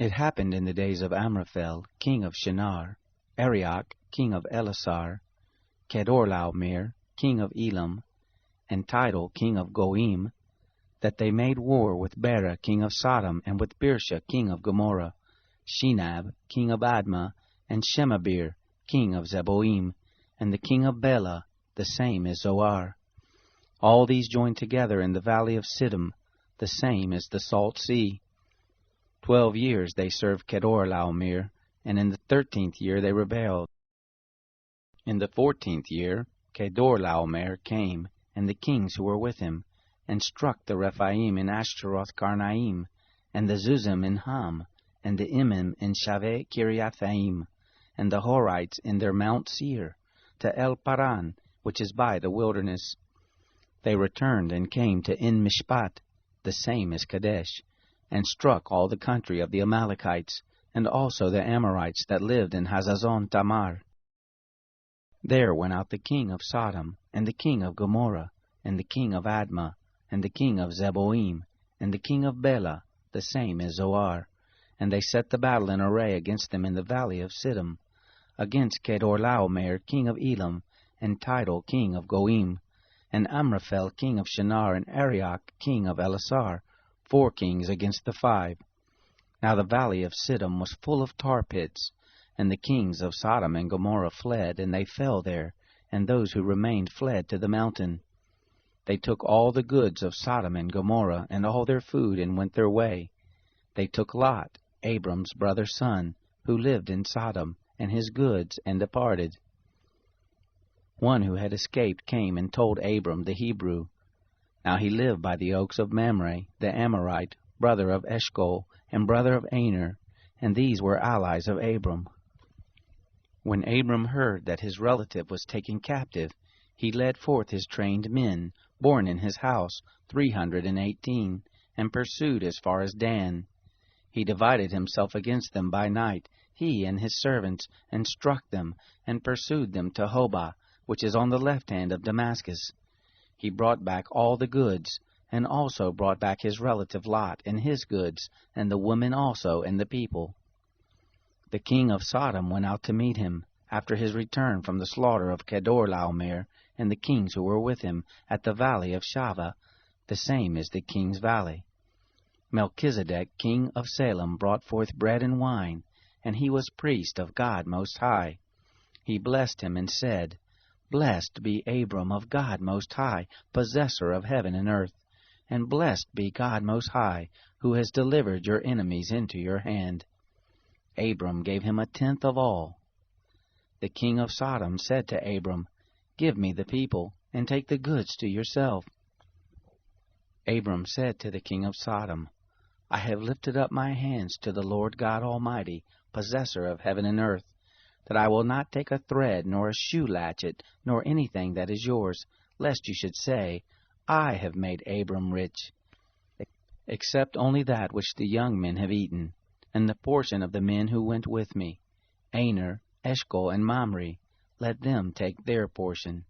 It happened in the days of Amraphel, king of Shinar, Arioch, king of Elasar, Kedorlaomer, king of Elam, and Tidal, king of Goim, that they made war with Bera, king of Sodom, and with Birsha, king of Gomorrah, Shinab, king of Admah, and Shemabir, king of Zeboim, and the king of Bela, the same is Zoar. All these joined together in the valley of Siddim, the same is the Salt Sea. 12 years they served Kedorlaomer, and in the 13th year they rebelled. In the 14th year Kedorlaomer came, and the kings who were with him, and struck the Rephaim in Ashtaroth Karnaim, and the Zuzim in Ham, and the Imim in Shaveh Kiriathaim, and the Horites in their Mount Seir, to El Paran, which is by the wilderness. They returned and came to En Mishpat, the same is Kadesh, and struck all the country of the Amalekites, and also the Amorites that lived in Hazazon Tamar. There went out the king of Sodom, and the king of Gomorrah, and the king of Admah, and the king of Zeboim, and the king of Bela, the same is Zoar, and they set the battle in array against them in the valley of Siddim, against Kedorlaomer, king of Elam, and Tidal, king of Goim, and Amraphel, king of Shinar, and Arioch, king of Elasar, 4 kings against the 5. Now the valley of Siddim was full of tar pits, and the kings of Sodom and Gomorrah fled, and they fell there, and those who remained fled to the mountain. They took all the goods of Sodom and Gomorrah, and all their food, and went their way. They took Lot, Abram's brother's son, who lived in Sodom, and his goods, and departed. One who had escaped came and told Abram the Hebrew. Now he lived by the oaks of Mamre, the Amorite, brother of Eshcol, and brother of Aner, and these were allies of Abram. When Abram heard that his relative was taken captive, he led forth his trained men, born in his house, 318, and pursued as far as Dan. He divided himself against them by night, he and his servants, and struck them, and pursued them to Hobah, which is on the left hand of Damascus. He brought back all the goods, and also brought back his relative Lot and his goods, and the women also and the people. The king of Sodom went out to meet him, after his return from the slaughter of Kedorlaomer, and the kings who were with him, at the valley of Shaveh, the same is the king's valley. Melchizedek, king of Salem, brought forth bread and wine, and he was priest of God Most High. He blessed him and said, Blessed be Abram of God Most High, possessor of heaven and earth, and blessed be God Most High, who has delivered your enemies into your hand. Abram gave him 1/10 of all. The king of Sodom said to Abram, Give me the people, and take the goods to yourself. Abram said to the king of Sodom, I have lifted up my hands to the Lord God Almighty, possessor of heaven and earth, that I will not take a thread, nor a shoe latchet, nor anything that is yours, lest you should say, I have made Abram rich, except only that which the young men have eaten, and the portion of the men who went with me, Aner, Eshcol, and Mamre, let them take their portion.